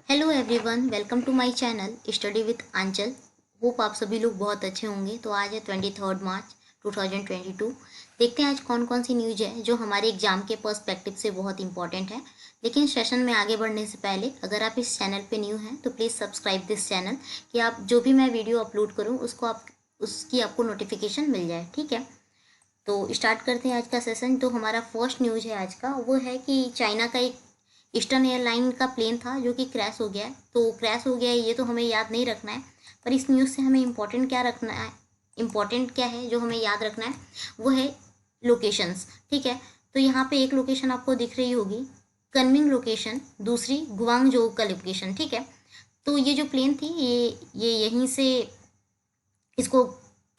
Hello everyone, welcome to my channel study with Aanchal. Hope आप सभी लोग बहुत अच्छे होंगे। तो आज है 23 मार्च 2022। देखते हैं आज कौन कौन सी न्यूज़ है जो हमारे एग्जाम के पर्सपेक्टिव से बहुत इंपॉर्टेंट है। लेकिन सेशन में आगे बढ़ने से पहले अगर आप इस चैनल पे न्यू हैं तो प्लीज़ सब्सक्राइब दिस चैनल कि आप जो भी मैं वीडियो अपलोड करूँ उसकी आपको नोटिफिकेशन मिल जाए। ठीक है, तो स्टार्ट करते हैं आज का सेशन। तो हमारा फर्स्ट न्यूज़ है आज का, वो है कि चाइना का एक ईस्टर्न एयरलाइन का प्लेन था जो कि क्रैश हो गया है। तो क्रैश हो गया है ये तो हमें याद नहीं रखना है, पर इस न्यूज़ से हमें इम्पोर्टेंट क्या रखना है, इम्पोर्टेंट क्या है जो हमें याद रखना है वो है लोकेशंस। ठीक है, तो यहाँ पे एक लोकेशन आपको दिख रही होगी कनमिंग लोकेशन, दूसरी गुआंगझोउ का लोकेशन। ठीक है, तो ये जो प्लेन थी ये यहीं से इसको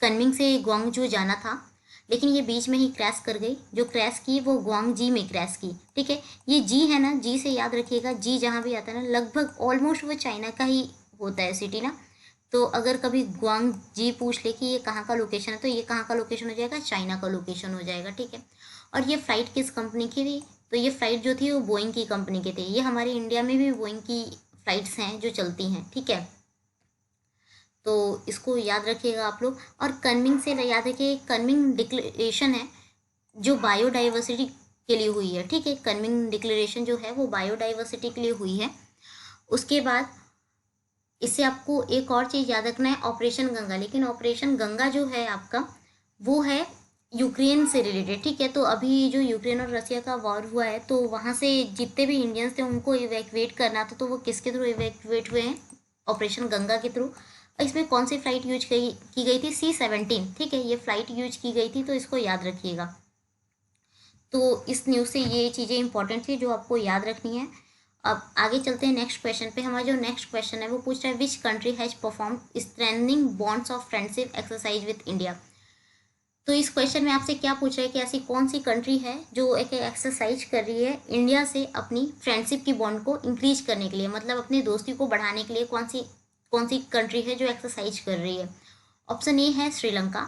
कनमिंग से गुआंगझो जाना था, लेकिन ये बीच में ही क्रैश कर गई। जो क्रैश की वो गुआंगजी में क्रैश की। ठीक है, ये जी है ना, जी से याद रखिएगा। जी जहाँ भी आता है ना, लगभग ऑलमोस्ट वो चाइना का ही होता है सिटी ना। तो अगर कभी गुआंगजी पूछ ले कि ये कहाँ का लोकेशन है, तो ये कहाँ का लोकेशन हो जाएगा, चाइना का लोकेशन हो जाएगा। ठीक है, और ये फ़्लाइट किस कंपनी की थी, तो ये फ़्लाइट जो थी वो बोइंग की कंपनी की थी। ये हमारे इंडिया में भी बोइंग की फ़्लाइट्स हैं जो चलती हैं। ठीक है, तो इसको याद रखिएगा आप लोग। और कनमिंग से याद रखिए, कनमिंग डिक्लेरेशन है जो बायोडाइवर्सिटी के लिए हुई है। ठीक है, कनमिंग डिक्लेरेशन जो है वो बायोडाइवर्सिटी के लिए हुई है। उसके बाद इससे आपको एक और चीज़ याद रखना है, ऑपरेशन गंगा। लेकिन ऑपरेशन गंगा जो है आपका वो है यूक्रेन से रिलेटेड। ठीक है, तो अभी जो यूक्रेन और रसिया का वॉर हुआ है, तो वहाँ से जितने भी इंडियंस थे उनको इवैक्यूएट करना था, तो वो किसके थ्रू इवैक्यूएट हुए हैं, ऑपरेशन गंगा के थ्रू। इसमें कौन सी फ्लाइट यूज की गई थी, C-17। ठीक है, ये फ्लाइट यूज की गई थी, तो इसको याद रखिएगा। तो इस न्यूज़ से ये चीज़ें इंपॉर्टेंट थी जो आपको याद रखनी है। अब आगे चलते हैं नेक्स्ट क्वेश्चन पे। हमारा जो नेक्स्ट क्वेश्चन है वो पूछ रहा है which country has perform strengthening bonds of friendship exercise with India. तो इस क्वेश्चन में आपसे क्या पूछ रहा है कि ऐसी कौन सी कंट्री है जो एक एक्सरसाइज कर रही है इंडिया से अपनी फ्रेंडशिप की बॉन्ड को इंक्रीज करने के लिए, मतलब अपनी दोस्ती को बढ़ाने के लिए कौन सी कंट्री है जो एक्सरसाइज कर रही है। ऑप्शन ए है श्रीलंका,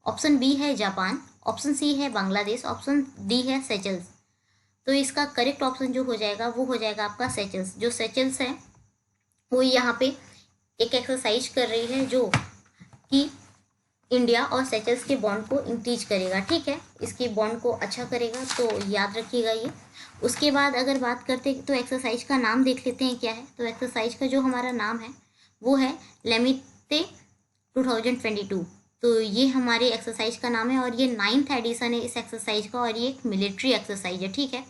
ऑप्शन बी है जापान, ऑप्शन सी है बांग्लादेश, ऑप्शन डी है सेचल्स। तो इसका करेक्ट ऑप्शन जो हो जाएगा वो हो जाएगा आपका सेचल्स। जो सेचल्स है वो यहाँ पे एक एक्सरसाइज कर रही है जो कि इंडिया और सेचल्स के बॉन्ड को इंक्रीज करेगा। ठीक है, इसकी बॉन्ड को अच्छा करेगा, तो याद रखिएगा ये। उसके बाद अगर बात करते तो एक्सरसाइज का नाम देख लेते हैं क्या है। तो एक्सरसाइज का जो हमारा नाम है वो है लेमिते 2022। तो ये हमारे एक्सरसाइज का नाम है और ये 9th एडिशन है इस एक्सरसाइज का, और ये एक मिलिट्री एक्सरसाइज है। ठीक है,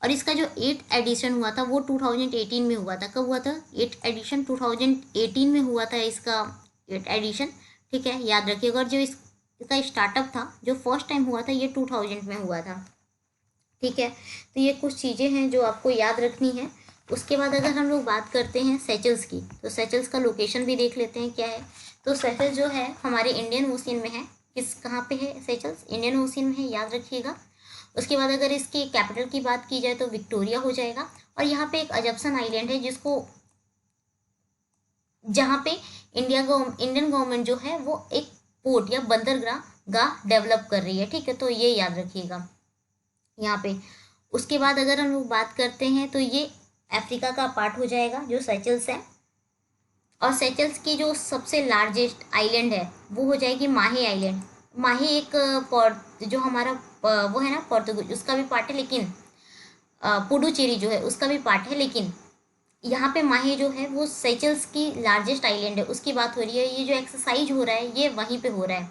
और इसका जो 8th एडिशन हुआ था वो 2018 में हुआ था। कब हुआ था, 8th एडिशन 2018 में हुआ था इसका 8th एडिशन। ठीक है, याद रखिएगा। और जो इसका स्टार्टअप था जो फर्स्ट टाइम हुआ था ये 2000 में हुआ था। ठीक है, तो ये कुछ चीज़ें हैं जो आपको याद रखनी है। उसके बाद अगर हम लोग बात करते हैं सेचल्स की, तो सेचल्स का लोकेशन भी देख लेते हैं क्या है। तो सेचल्स जो है हमारे इंडियन ओशियन में है। कहाँ पे है सेचल्स, इंडियन ओशियन में है, याद रखिएगा। उसके बाद अगर इसकी कैपिटल की बात की जाए तो विक्टोरिया हो जाएगा। और यहाँ पे एक अजप्सन आइलैंड है जहाँ पे इंडियन गवर्नमेंट जो है वो एक पोर्ट या बंदरगाह डेवलप कर रही है। ठीक है, तो ये याद रखिएगा यहाँ पे। उसके बाद अगर हम लोग बात करते हैं तो ये अफ्रीका का पार्ट हो जाएगा जो सेचल्स है। और सेचल्स की जो सबसे लार्जेस्ट आइलैंड है वो हो जाएगी माही आइलैंड। माही एक जो हमारा वो है ना पोर्तुगीज, उसका भी पार्ट है, लेकिन पुडुचेरी जो है उसका भी पार्ट है, लेकिन यहाँ पे माही जो है वो सेचल्स की लार्जेस्ट आइलैंड है, उसकी बात हो रही है। ये जो एक्सरसाइज हो रहा है ये वहीं पे हो रहा है,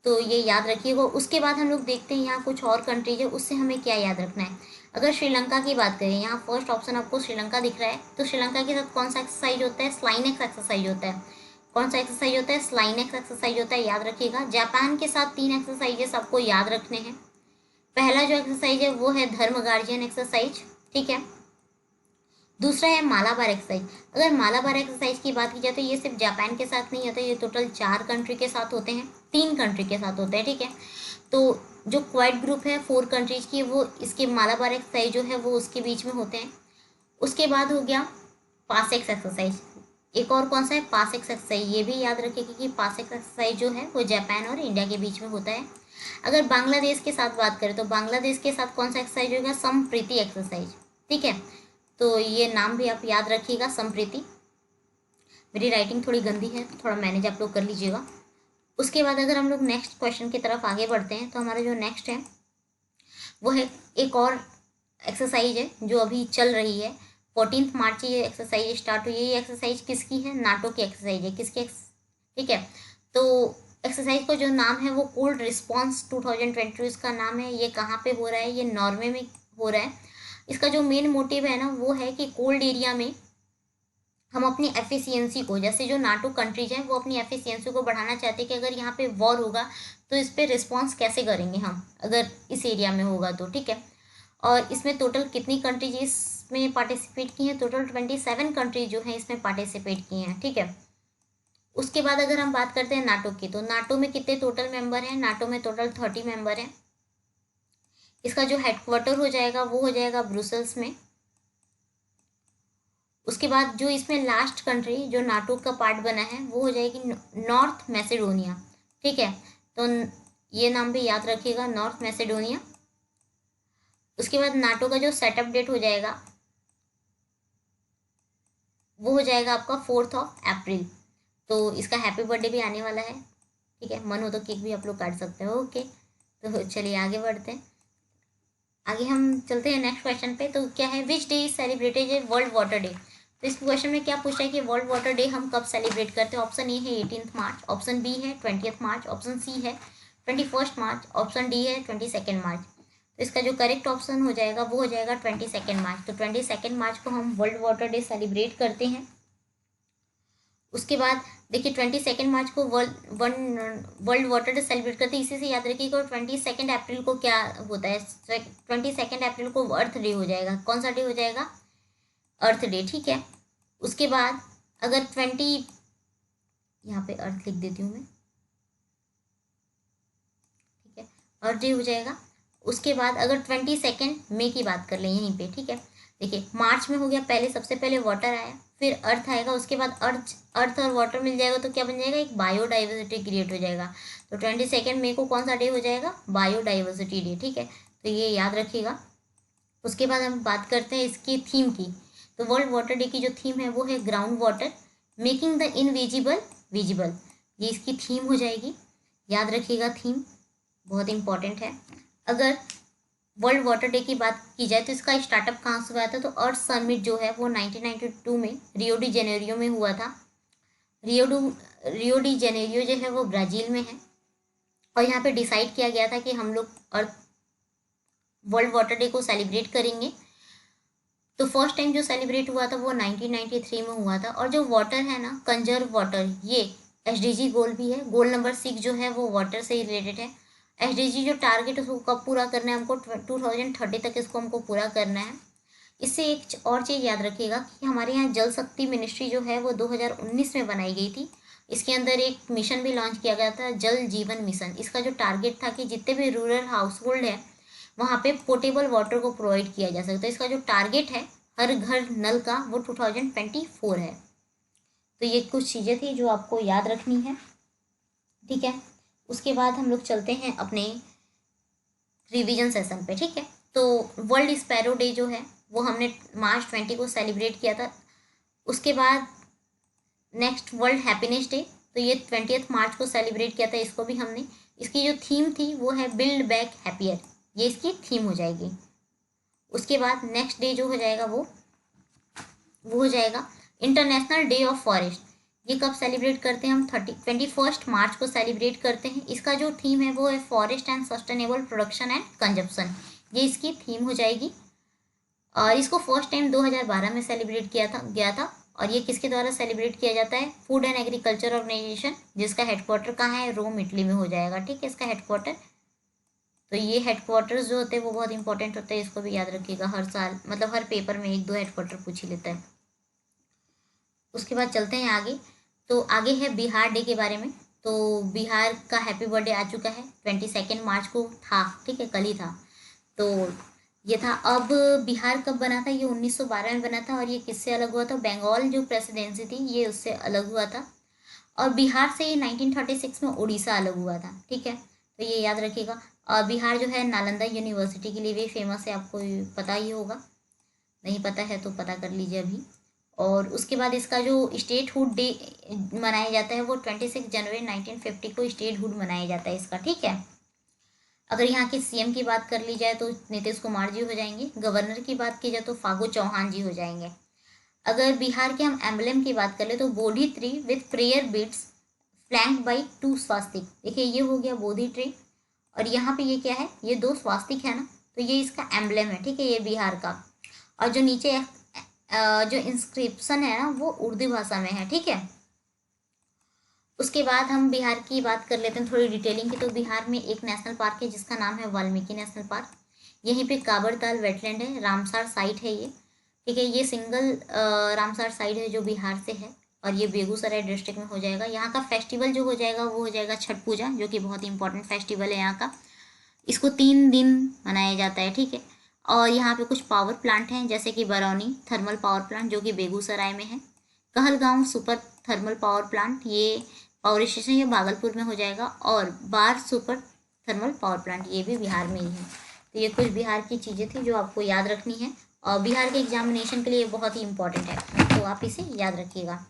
तो ये याद रखिएगा। उसके बाद हम लोग देखते हैं यहाँ कुछ और कंट्रीज है, उससे हमें क्या याद रखना है। अगर श्रीलंका की बात करें, यहाँ फर्स्ट ऑप्शन आपको श्रीलंका दिख रहा है, तो श्रीलंका के साथ कौन सा एक्सरसाइज होता है, स्लाइनेक्स एक्सरसाइज होता है। कौन सा एक्सरसाइज होता है, स्लाइनेक्स एक्सरसाइज होता है, याद रखिएगा। जापान के साथ 3 एक्सरसाइजेस आपको याद रखने हैं। पहला जो एक्सरसाइज है वो है धर्म गार्जियन एक्सरसाइज। ठीक है, दूसरा है मालाबार एक्सरसाइज। अगर मालाबार एक्सरसाइज की बात की जाए तो ये सिर्फ जापान के साथ नहीं होता, ये टोटल 4 कंट्री के साथ होते हैं, 3 कंट्री के साथ होते हैं। ठीक है, तो जो क्वाड ग्रुप है 4 कंट्रीज की, वो इसके मालाबार एक्सरसाइज जो है वो उसके बीच में होते हैं। उसके बाद हो गया पासेक्स एक्सरसाइज। एक और कौन सा है, पासेक्स एक्सरसाइज। ये भी याद रखिएगा कि पासेक्स एक्सरसाइज जो है वो जापान और इंडिया के बीच में होता है। अगर बांग्लादेश के साथ बात करें तो बांग्लादेश के साथ कौन सा एक्सरसाइज होगा, समप्रीति एक्सरसाइज। ठीक है, तो ये नाम भी आप याद रखिएगा, संप्रीति। मेरी राइटिंग थोड़ी गंदी है, थोड़ा मैनेज आप लोग कर लीजिएगा। उसके बाद अगर हम लोग नेक्स्ट क्वेश्चन की तरफ आगे बढ़ते हैं, तो हमारा जो नेक्स्ट है वो है एक और एक्सरसाइज है जो अभी चल रही है। 14 मार्च ये एक्सरसाइज स्टार्ट हुई है। ये एक्सरसाइज किसकी है? नाटो की एक्सरसाइज है। ठीक है। तो एक्सरसाइज का जो नाम है वो कोल्ड रिस्पॉन्स 2022 इसका नाम है। ये कहाँ पे हो रहा है? ये नॉर्वे में हो रहा है। इसका जो मेन मोटिव है ना वो है कि कोल्ड एरिया में हम अपनी एफिशिएंसी को, जैसे जो नाटो कंट्रीज हैं वो अपनी एफिशिएंसी को बढ़ाना चाहते हैं कि अगर यहाँ पे वॉर होगा तो इस पर रिस्पॉन्स कैसे करेंगे हम, अगर इस एरिया में होगा तो। ठीक है। और इसमें टोटल कितनी कंट्रीज इसमें पार्टिसिपेट की हैं? टोटल 27 कंट्रीज जो हैं इसमें पार्टिसिपेट की हैं। ठीक है। उसके बाद अगर हम बात करते हैं नाटो की, तो नाटो में कितने टोटल मेंबर हैं? नाटो में टोटल 30 मेंबर हैं। इसका जो हेडक्वार्टर हो जाएगा वो हो जाएगा ब्रुसेल्स में। उसके बाद जो इसमें लास्ट कंट्री जो नाटो का पार्ट बना है वो हो जाएगी नॉर्थ मैसेडोनिया। ठीक है। तो ये नाम भी याद रखिएगा, नॉर्थ मैसेडोनिया। उसके बाद नाटो का जो सेटअप डेट हो जाएगा वो हो जाएगा आपका 4 अप्रैल। तो इसका हैप्पी बर्थडे भी आने वाला है। ठीक है। मन हो तो केक भी आप लोग काट सकते हो। ओके। तो चलिए आगे बढ़ते हैं। आगे हम चलते हैं नेक्स्ट क्वेश्चन पे। तो क्या है? Which day is celebrated a world water day? तो इस क्वेश्चन में क्या पूछा है कि वर्ल्ड वाटर डे हम कब सेलिब्रेट करते हैं? ऑप्शन ए है 18 मार्च, ऑप्शन बी है 20 मार्च, ऑप्शन सी है 21 मार्च, ऑप्शन डी है 22 मार्च। तो इसका जो करेक्ट ऑप्शन हो जाएगा वो हो जाएगा 22 मार्च। तो 22 मार्च को हम वर्ल्ड वाटर डे सेलिब्रेट करते हैं। उसके बाद देखिए 22 मार्च को वर्ल्ड वाटर डे सेलिब्रेट करते हैं। इसी से याद रखिएगा 22 अप्रैल को क्या होता है? 22 अप्रैल को अर्थ डे हो जाएगा। कौन सा डे हो जाएगा? अर्थ डे। ठीक है। उसके बाद अगर 20, यहाँ पे अर्थ लिख देती हूँ मैं। ठीक है। अर्थ डे हो जाएगा। उसके बाद अगर 22 मई की बात कर लें यहीं पे। ठीक है। देखिए मार्च में हो गया, पहले सबसे पहले वाटर आया, फिर अर्थ आएगा, उसके बाद अर्थ और वाटर मिल जाएगा तो क्या बन जाएगा? एक बायोडाइवर्सिटी क्रिएट हो जाएगा। तो 22 मई को कौन सा डे हो जाएगा? Biodiversity day. ठीक है। तो ये याद रखिएगा। उसके बाद हम बात करते हैं इसकी थीम की। तो वर्ल्ड वाटर डे की जो थीम है वो है ground water making the invisible visible. ये इसकी थीम हो जाएगी। याद रखिएगा, थीम बहुत इंपॉर्टेंट है। अगर वर्ल्ड वाटर डे की बात की जाए तो इसका स्टार्टअप कहाँ से हुआ था? तो अर्थ समिट जो है वो 1992 में रियो डी जेनेरियो में हुआ था। रियो डी जेनेरियो जो है वो ब्राज़ील में है। और यहाँ पे डिसाइड किया गया था कि हम लोग अर्थ वर्ल्ड वाटर डे को सेलिब्रेट करेंगे। तो फर्स्ट टाइम जो सेलिब्रेट हुआ था वो 1993 में हुआ था। और जो वाटर है ना, कंजर्व वाटर, ये एसडीजी गोल भी है। गोल नंबर 6 जो है वो वाटर से रिलेटेड है। एसडीजी जो टारगेट है उसको कब पूरा करना है? हमको 2030 तक इसको हमको पूरा करना है। इससे एक और चीज़ याद रखिएगा कि हमारे यहाँ जल शक्ति मिनिस्ट्री जो है वो 2019 में बनाई गई थी। इसके अंदर एक मिशन भी लॉन्च किया गया था, जल जीवन मिशन। इसका जो टारगेट था कि जितने भी रूरल हाउस होल्ड है वहाँ पे पोर्टेबल वाटर को प्रोवाइड किया जा सकता है। इसका जो टारगेट है हर घर नल का वो 2024 है। तो ये कुछ चीज़ें थी जो आपको याद रखनी है। ठीक है। उसके बाद हम लोग चलते हैं अपने रिवीजन सेशन पे। ठीक है। तो वर्ल्ड स्पैरो डे जो है वो हमने मार्च 20 को सेलिब्रेट किया था। उसके बाद नेक्स्ट वर्ल्ड हैप्पीनेस डे, तो ये 20 मार्च को सेलिब्रेट किया था, इसको भी हमने। इसकी जो थीम थी वो है बिल्ड बैक हैप्पियर, ये इसकी थीम हो जाएगी। उसके बाद नेक्स्ट डे जो हो जाएगा वो हो जाएगा इंटरनेशनल डे ऑफ फॉरेस्ट। ये कब सेलिब्रेट करते हैं हम? 21 मार्च को सेलिब्रेट करते हैं। इसका जो थीम है वो है forest and sustainable production and consumption, ये इसकी थीम हो जाएगी। और इसको फर्स्ट टाइम 2012 में सेलिब्रेट गया था। और ये किसके द्वारा सेलिब्रेट किया जाता है? फूड एंड एग्रीकल्चर ऑर्गेनाइजेशन, जिसका हेडक्वार्टर कहाँ है? रोम, इटली में हो जाएगा। ठीक है, इसका हेडक्वार्टर। तो ये हेडक्वार्टर्स जो होते हैं वो बहुत इंपॉर्टेंट होते हैं, इसको भी याद रखिएगा। हर साल मतलब हर पेपर में 1-2 हेडक्वार्टर पूछ ही लेता है। उसके बाद चलते हैं आगे। तो आगे है बिहार डे के बारे में। तो बिहार का हैप्पी बर्थडे आ चुका है, 22 मार्च को था। ठीक है, कल ही था। तो ये था। अब बिहार कब बना था? ये 1912 में बना था। और ये किससे अलग हुआ था? बंगाल जो प्रेसिडेंसी थी ये उससे अलग हुआ था। और बिहार से 1936 में उड़ीसा अलग हुआ था। ठीक है, तो ये याद रखिएगा। और बिहार जो है नालंदा यूनिवर्सिटी के लिए भी फेमस है, आपको पता ही होगा। नहीं पता है तो पता कर लीजिए अभी। और उसके बाद इसका जो स्टेटहुड डे मनाया जाता है वो 26 जनवरी 1950 को स्टेटहुड मनाया जाता है इसका, ठीक है। अगर यहाँ के सीएम की बात कर ली जाए तो नीतीश कुमार जी हो जाएंगे। गवर्नर की बात की जाए तो फागू चौहान जी हो जाएंगे। अगर बिहार के हम एम्बलम की बात कर ले तो Bodhi tree with prayer beads flanked by 2 swastik. देखिए ये हो गया बोधि ट्री, और यहाँ पे ये क्या है, ये 2 स्वास्तिक है ना, तो ये इसका एम्बलम है, ठीक है, ये बिहार का। और जो नीचे जो इंस्क्रिप्शन है ना वो उर्दू भाषा में है, ठीक है। उसके बाद हम बिहार की बात कर लेते हैं थोड़ी डिटेलिंग की। तो बिहार में एक नेशनल पार्क है जिसका नाम है वाल्मीकि नेशनल पार्क। यहीं पे काबरताल वेटलैंड है, रामसार साइट है ये, ठीक है। ये सिंगल रामसार साइट है जो बिहार से है, और ये बेगूसराय डिस्ट्रिक्ट में हो जाएगा। यहाँ का फेस्टिवल जो हो जाएगा वो हो जाएगा छठ पूजा, जो कि बहुत ही इंपॉर्टेंट फेस्टिवल है यहाँ का। इसको 3 दिन मनाया जाता है, ठीक है। और यहाँ पे कुछ पावर प्लांट हैं जैसे कि बरौनी थर्मल पावर प्लांट जो कि बेगूसराय में है। Kahalgaon super thermal power plant, ये पावर स्टेशन ये भागलपुर में हो जाएगा। और बार सुपर थर्मल पावर प्लांट ये भी बिहार में ही है। तो ये कुछ बिहार की चीज़ें थी जो आपको याद रखनी है, और बिहार के एग्जामिनेशन के लिए बहुत ही इंपॉर्टेंट है, तो आप इसे याद रखिएगा।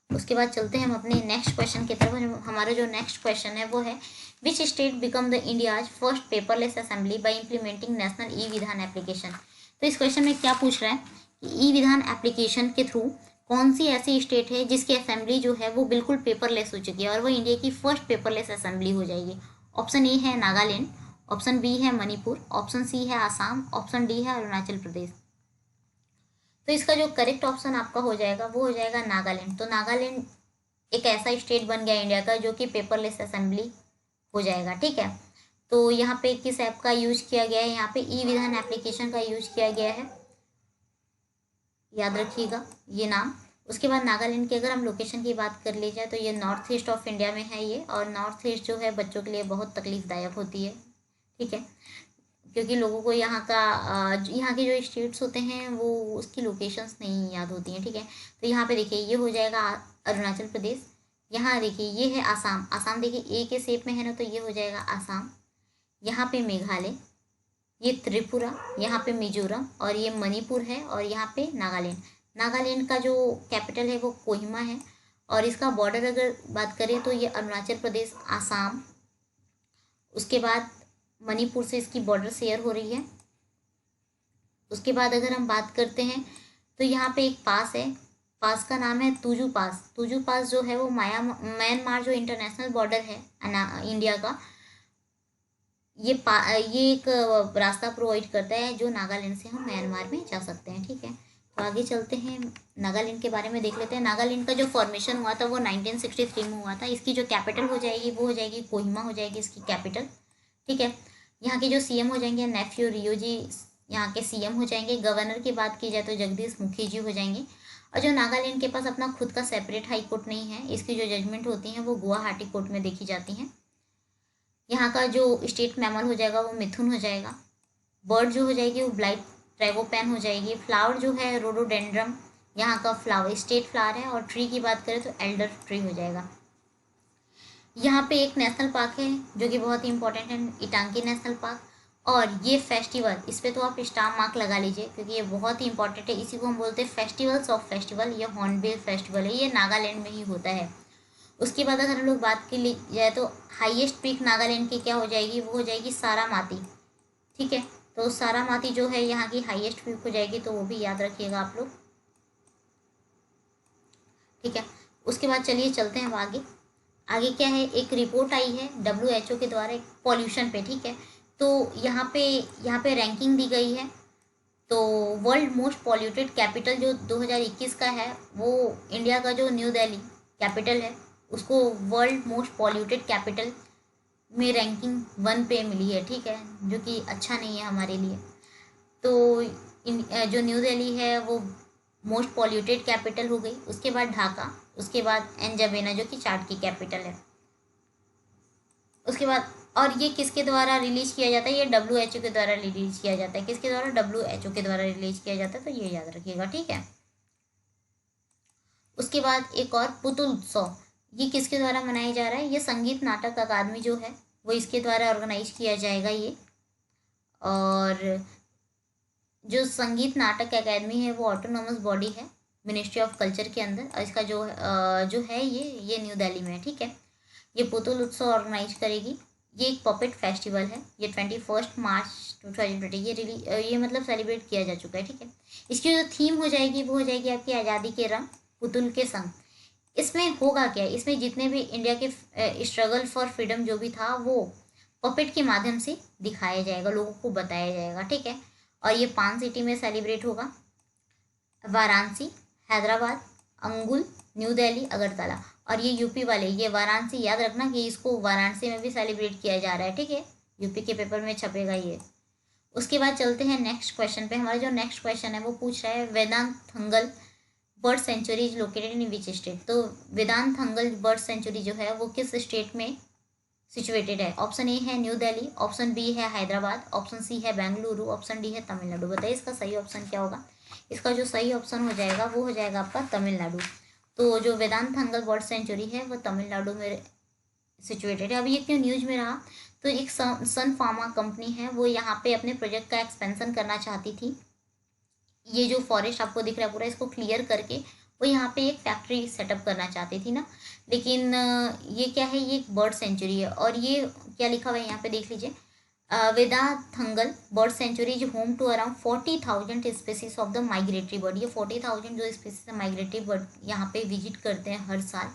उसके बाद चलते हैं हम अपने नेक्स्ट क्वेश्चन की तरफ। हमारा जो नेक्स्ट क्वेश्चन है वो है which state become the India's first paperless assembly bye implementing national e विधान एप्लीकेशन। तो इस क्वेश्चन में क्या पूछ रहा है कि ई विधान एप्लीकेशन के थ्रू कौन सी ऐसी स्टेट है जिसकी असेंबली जो है वो बिल्कुल पेपरलेस हो चुकी है, और वो इंडिया की फर्स्ट पेपरलेस असेंबली हो जाएगी। ऑप्शन ए है नागालैंड, ऑप्शन बी है मणिपुर, ऑप्शन सी है आसाम, ऑप्शन डी है अरुणाचल प्रदेश। तो इसका जो करेक्ट ऑप्शन आपका हो जाएगा वो हो जाएगा नागालैंड। तो नागालैंड एक ऐसा स्टेट बन गया इंडिया का जो कि पेपरलेस असेंबली हो जाएगा, ठीक है। तो यहाँ पे किस ऐप का यूज किया गया है, यहाँ पे ई विधान एप्लीकेशन का यूज किया गया है, याद रखिएगा ये नाम। उसके बाद नागालैंड की अगर हम लोकेशन की बात कर ली जाए तो ये नॉर्थ ईस्ट ऑफ इंडिया में है ये, और नॉर्थ ईस्ट जो है बच्चों के लिए बहुत तकलीफदायक होती है, ठीक है, क्योंकि लोगों को यहाँ का यहाँ के जो स्टेट्स होते हैं वो उसकी लोकेशंस नहीं याद होती हैं, ठीक है। तो यहाँ पे देखिए ये हो जाएगा अरुणाचल प्रदेश। यहाँ देखिए ये है आसाम, आसाम देखिए ए के शेप में है ना, तो ये हो जाएगा आसाम। यहाँ पे मेघालय, ये त्रिपुरा, यहाँ पे मिजोरम, और ये मणिपुर है, और यहाँ पे नागालैंड। नागालैंड का जो कैपिटल है वो कोहिमा है, और इसका बॉर्डर अगर बात करें तो ये अरुणाचल प्रदेश आसाम, उसके बाद मणिपुर से इसकी बॉर्डर शेयर हो रही है। उसके बाद अगर हम बात करते हैं तो यहाँ पे एक पास है, पास का नाम है तुजू पास। तुजू पास जो है वो म्यांमार जो इंटरनेशनल बॉर्डर है इंडिया का, ये एक रास्ता प्रोवाइड करता है जो नागालैंड से हम म्यांमार में जा सकते हैं, ठीक है। तो आगे चलते हैं, नागालैंड के बारे में देख लेते हैं। नागालैंड का जो फॉर्मेशन हुआ था वो 1963 में हुआ था। इसकी जो कैपिटल हो जाएगी वो हो जाएगी कोहिमा हो जाएगी इसकी कैपिटल, ठीक है। यहाँ के जो सीएम हो जाएंगे नेफ्यू रियो जी, यहाँ के सीएम हो जाएंगे। गवर्नर की बात की जाए तो जगदीश मुखी जी हो जाएंगे। और जो नागालैंड के पास अपना खुद का सेपरेट हाई कोर्ट नहीं है, इसकी जो जजमेंट होती हैं वो गुवाहाटी कोर्ट में देखी जाती हैं। यहाँ का जो स्टेट मैमल हो जाएगा वो मिथुन हो जाएगा। बर्ड जो हो जाएगी वो ब्लाइट ट्रैगोपैन हो जाएगी। फ्लावर जो है रोडोडेंड्रम यहाँ का फ्लावर स्टेट फ्लावर है। और ट्री की बात करें तो एल्डर ट्री हो जाएगा। यहाँ पे एक नेशनल पार्क है जो कि बहुत ही इंपॉर्टेंट है, इटांगी नेशनल पार्क। और ये फेस्टिवल, इस पर तो आप स्टार मार्क लगा लीजिए क्योंकि ये बहुत ही इंपॉर्टेंट है। इसी को हम बोलते हैं फेस्टिवल्स ऑफ फेस्टिवल। ये हॉर्नबिल फेस्टिवल है, ये नागालैंड में ही होता है। उसके बाद अगर हम लोग बात की ली जाए तो हाईएस्ट पीक नागालैंड की क्या हो जाएगी, वो हो जाएगी सारामाती, ठीक है। तो सारामाती जो है यहाँ की हाईएस्ट पीक हो जाएगी, तो वो भी याद रखिएगा आप लोग, ठीक है। उसके बाद चलिए चलते हैं अब आगे। आगे क्या है, एक रिपोर्ट आई है WHO के द्वारा एक पॉल्यूशन पे, ठीक है। तो यहाँ पे रैंकिंग दी गई है। तो वर्ल्ड मोस्ट पॉल्यूटेड कैपिटल जो 2021 का है वो इंडिया का जो न्यू दिल्ली कैपिटल है उसको वर्ल्ड मोस्ट पॉल्यूटेड कैपिटल में रैंकिंग 1 पे मिली है, ठीक है, जो कि अच्छा नहीं है हमारे लिए। तो जो न्यू दिल्ली है वो मोस्ट पॉल्यूटेड कैपिटल हो गई। उसके बाद ढाका, उसके बाद एनजाबेना जो कि चाड की कैपिटल है। उसके बाद और ये किसके द्वारा रिलीज किया जाता है, ये WHO के द्वारा रिलीज किया जाता है। किसके द्वारा, WHO के द्वारा रिलीज किया जाता है, तो ये याद रखिएगा, ठीक है। उसके बाद एक और पुतुल उत्सव, ये किसके द्वारा मनाया जा रहा है, ये संगीत नाटक अकादमी जो है वो इसके द्वारा ऑर्गेनाइज किया जाएगा ये। और जो संगीत नाटक अकेडमी है वो ऑटोनोमस बॉडी है मिनिस्ट्री ऑफ कल्चर के अंदर, और इसका जो है ये न्यू दिल्ली में है, ठीक है। ये पुतुल उत्सव ऑर्गेनाइज करेगी। ये एक पपेट फेस्टिवल है, ये 21 मार्च 2020 ये मतलब सेलिब्रेट किया जा चुका है, ठीक है। इसकी जो थीम हो जाएगी वो हो जाएगी आपकी आज़ादी के रंग पुतुल के संग। इसमें होगा क्या, इसमें जितने भी इंडिया के स्ट्रगल फॉर फ्रीडम जो भी था वो पपेट के माध्यम से दिखाया जाएगा, लोगों को बताया जाएगा, ठीक है। और ये 5 सिटी में सेलिब्रेट होगा, वाराणसी, हैदराबाद, अंगुल, न्यू दिल्ली, अगरतला। और ये यूपी वाले, ये वाराणसी याद रखना कि इसको वाराणसी में भी सेलिब्रेट किया जा रहा है, ठीक है। यूपी के पेपर में छपेगा ये। उसके बाद चलते हैं नेक्स्ट क्वेश्चन पे। हमारा जो नेक्स्ट क्वेश्चन है वो पूछ रहा है Vedanthangal bird sanctuary is located in which state. तो वेदांत थंगल बर्ड सेंचुरी जो है वो किस स्टेट में सिचुएटेड है। ऑप्शन ए है न्यू दिल्ली, ऑप्शन बी है हैदराबाद, ऑप्शन सी है बेंगलुरु, ऑप्शन डी है तमिलनाडु। बताइए इसका सही ऑप्शन क्या होगा। इसका जो सही ऑप्शन हो जाएगा वो हो जाएगा आपका तमिलनाडु। तो जो वेदांत थंगल बर्ड सेंचुरी है वो तमिलनाडु में सिचुएटेड है। अब ये क्यों न्यूज में रहा, तो एक सन फार्मा कंपनी है वो यहाँ पे अपने प्रोजेक्ट का एक्सपेंशन करना चाहती थी। ये जो फॉरेस्ट आपको दिख रहा है पूरा, इसको क्लियर करके वो यहाँ पे एक फैक्ट्री सेटअप करना चाहती थी ना। लेकिन ये क्या है, ये एक बर्ड सेंचुरी है। और ये क्या लिखा हुआ है यहाँ पे देख लीजिए, Vedanthangal bird sanctuary is home to around 40,000 species of the migratory bird. ये 40,000 जो स्पीसीज माइग्रेटरी बर्ड यहाँ पे विजिट करते हैं हर साल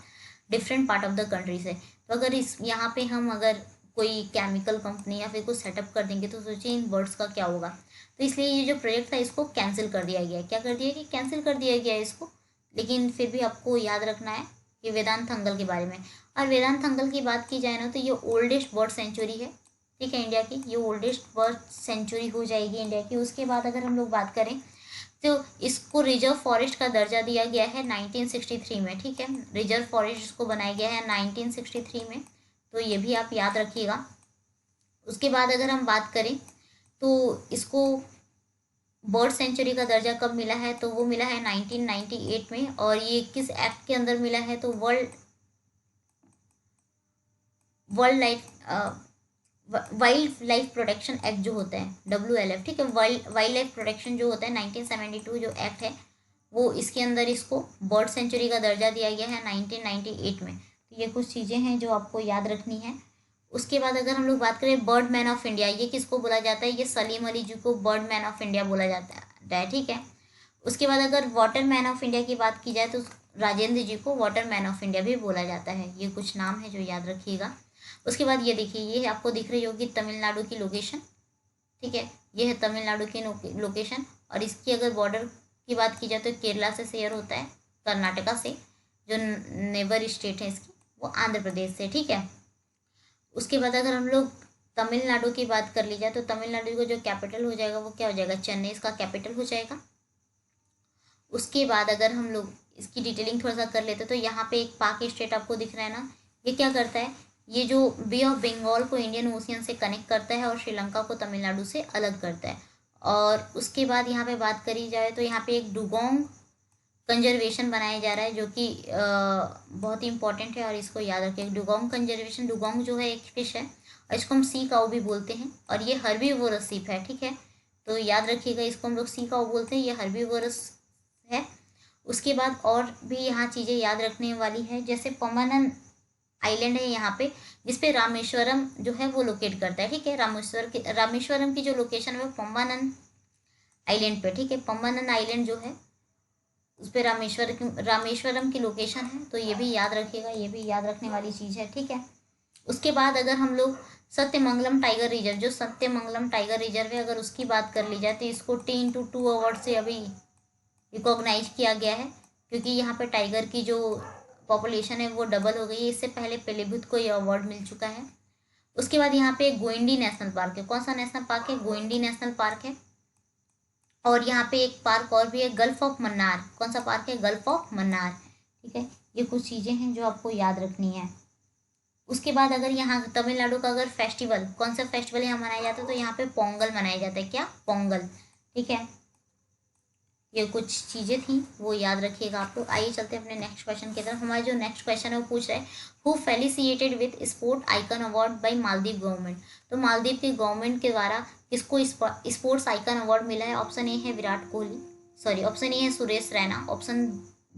different part of the country से। तो अगर इस यहाँ पे हम अगर कोई केमिकल कंपनी या फिर कुछ सेटअप कर देंगे तो सोचिए इन बर्ड्स का क्या होगा। तो इसलिए ये जो प्रोजेक्ट था इसको कैंसिल कर दिया गया। क्या कर दिया कि कैंसिल कर दिया गया इसको। लेकिन फिर भी आपको याद रखना है कि वेदांत थंगल के बारे में। और वेदांत थंगल की बात की जाए ना तो ये ओल्डेस्ट बर्ड सेंचुरी है, ठीक है, इंडिया की। ये ओल्डेस्ट बर्ड सेंचुरी हो जाएगी इंडिया की। उसके बाद अगर हम लोग बात करें तो इसको रिजर्व फॉरेस्ट का दर्जा दिया गया है 1963 में, ठीक है। रिजर्व फॉरेस्ट इसको बनाया गया है 1963 में, तो ये भी आप याद रखिएगा। उसके बाद अगर हम बात करें तो इसको बर्ड सेंचुरी का दर्जा कब मिला है, तो वो मिला है 1998 में। और ये किस एक्ट के अंदर मिला है, तो वाइल्ड लाइफ प्रोटेक्शन एक्ट जो होता है WLF, ठीक है। वाइल्ड लाइफ प्रोटेक्शन जो होता है 1972 जो एक्ट है वो इसके अंदर इसको बर्ड सेंचुरी का दर्जा दिया गया है 1998 में। तो ये कुछ चीज़ें हैं जो आपको याद रखनी है। उसके बाद अगर हम लोग बात करें बर्ड मैन ऑफ इंडिया, ये किसको बोला जाता है, ये सलीम अली जी को बर्ड मैन ऑफ इंडिया बोला जाता है, ठीक है। उसके बाद अगर वाटर मैन ऑफ इंडिया की बात की जाए तो राजेंद्र जी को वाटर मैन ऑफ इंडिया भी बोला जाता है। ये कुछ नाम है जो याद रखिएगा। उसके बाद ये देखिए, ये आपको दिख रही होगी तमिलनाडु की लोकेशन, ठीक है। ये है तमिलनाडु की लोकेशन। और इसकी अगर बॉर्डर की बात की जाए तो केरला से शेयर होता है कर्नाटका से। जो नेबर स्टेट है इसकी वो आंध्र प्रदेश से, ठीक है। उसके बाद अगर हम लोग तमिलनाडु की बात कर ली जाए तो तमिलनाडु का जो कैपिटल हो जाएगा वो क्या हो जाएगा, चेन्नई इसका कैपिटल हो जाएगा। उसके बाद अगर हम लोग इसकी डिटेलिंग थोड़ा सा कर लेते तो यहाँ पे एक पाक स्टेट आपको दिख रहा है ना, ये क्या करता है, ये जो बे ऑफ बंगाल को इंडियन ओशियन से कनेक्ट करता है और श्रीलंका को तमिलनाडु से अलग करता है। और उसके बाद यहाँ पे बात करी जाए तो यहाँ पे एक डुगोंग कंजर्वेशन बनाया जा रहा है जो कि बहुत ही इंपॉर्टेंट है और इसको याद रखें। डुगोंग कंजर्वेशन, डुगोंग जो है एक फिश है और इसको हम सी काऊ भी बोलते हैं और ये हर्बीवोरस सीप है, ठीक है। तो याद रखिएगा, इसको हम लोग सी काऊ बोलते हैं, ये हर्बीवोरस है। उसके बाद और भी यहाँ चीज़ें याद रखने वाली है, जैसे पम्बानन आइलैंड है यहाँ पे जिसपे रामेश्वरम जो है वो लोकेट करता है, ठीक है। रामेश्वरम की जो लोकेशन है वो पम्बानन आइलैंड पे, ठीक है। पम्बानन आइलैंड जो है उस पर रामेश्वरम की लोकेशन है, तो ये भी याद रखिएगा, ये भी याद रखने वाली चीज़ है, ठीक है। उसके बाद अगर हम लोग सत्यमंगलम टाइगर रिजर्व, जो सत्यमंगलम टाइगर रिजर्व है अगर उसकी बात कर ली जाए तो इसको 10/2 अवार्ड से अभी रिकॉग्नाइज किया गया है क्योंकि यहाँ पे टाइगर की जो पॉपुलेशन है वो डबल हो गई है। इससे पहले पीलीभीत को ये अवार्ड मिल चुका है। उसके बाद यहाँ पे गोइंडी नेशनल पार्क है। कौन सा नेशनल पार्क है, गोइंडी नेशनल पार्क है। और यहाँ पे एक पार्क और भी है, गल्फ ऑफ मन्नार। कौन सा पार्क है, गल्फ ऑफ मन्नार, ठीक है। ये कुछ चीज़ें हैं जो आपको याद रखनी है। उसके बाद अगर यहाँ तमिलनाडु का अगर फेस्टिवल, कौन सा फेस्टिवल यहाँ मनाया जाता है, तो यहाँ पे पोंगल मनाया जाता है। क्या, पोंगल, ठीक है। ये कुछ चीज़ें थी, वो याद रखिएगा आप लोग। आइए चलते हैं अपने नेक्स्ट क्वेश्चन की तरफ। हमारा जो नेक्स्ट क्वेश्चन है वो पूछ रहा है who felicitated with sport icon award by Maldives government. तो मालदीव की गवर्नमेंट के द्वारा किसको स्पोर्ट्स आइकन अवार्ड मिला है? ऑप्शन ए है Virat Kohli, sorry option A है सुरेश रैना, ऑप्शन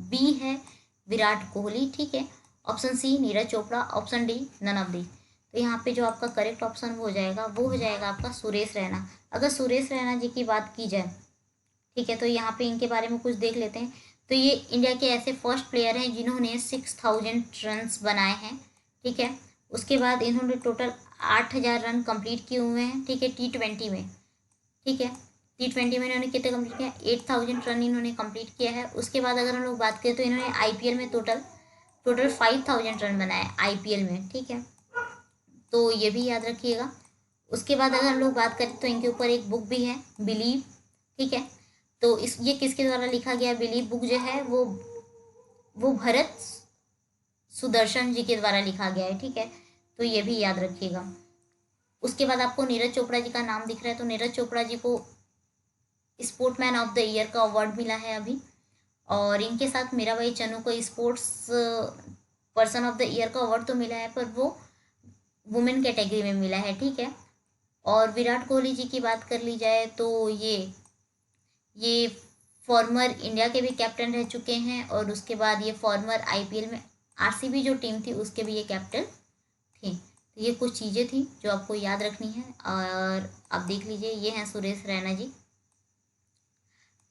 बी है विराट कोहली, ठीक है, option C Neeraj Chopra, option D none of the. तो यहाँ पे जो आपका करेक्ट ऑप्शन वो हो जाएगा आपका सुरेश रैना। अगर सुरेश रैना जी की बात की जाए, ठीक है, तो यहाँ पे इनके बारे में कुछ देख लेते हैं। तो ये इंडिया के ऐसे फर्स्ट प्लेयर हैं जिन्होंने 6000 रन्स बनाए हैं, ठीक है। उसके बाद इन्होंने टोटल 8000 रन कंप्लीट किए हुए हैं, ठीक है, T20 में, ठीक है। T20 में इन्होंने कितने कंप्लीट किया? 8000 रन इन्होंने कंप्लीट किया है। उसके बाद अगर हम लोग बात करें तो इन्होंने IPL में टोटल 5000 रन बनाए IPL में, ठीक है, तो ये भी याद रखिएगा। उसके बाद अगर हम लोग बात करें तो इनके ऊपर एक बुक भी है बिलीव, ठीक है। तो ये किसके द्वारा लिखा गया? बिलीव बुक जो है वो भरत सुदर्शन जी के द्वारा लिखा गया है, ठीक है, तो ये भी याद रखिएगा। उसके बाद आपको नीरज चोपड़ा जी का नाम दिख रहा है, तो नीरज चोपड़ा जी को स्पोर्टमैन ऑफ द ईयर का अवार्ड मिला है अभी। और इनके साथ मीराबाई चन्नू को sports person of the year का अवार्ड तो मिला है, पर वो वुमेन कैटेगरी में मिला है, ठीक है। और विराट कोहली जी की बात कर ली जाए तो ये फॉर्मर इंडिया के भी कैप्टन रह चुके हैं, और उसके बाद ये फॉर्मर IPL में RCB जो टीम थी उसके भी ये कैप्टन थे। तो ये कुछ चीज़ें थी जो आपको याद रखनी है। और आप देख लीजिए, ये हैं सुरेश रैना जी,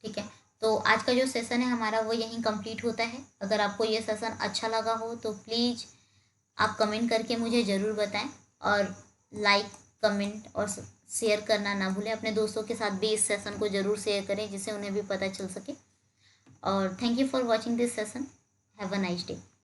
ठीक है। तो आज का जो सेशन है हमारा वो यहीं कंप्लीट होता है। अगर आपको ये सेशन अच्छा लगा हो तो प्लीज़ आप कमेंट करके मुझे ज़रूर बताएं, और लाइक कमेंट और शेयर करना ना भूलें। अपने दोस्तों के साथ भी इस सेशन को ज़रूर शेयर करें जिससे उन्हें भी पता चल सके। और thank you for watching this session. Have a nice day.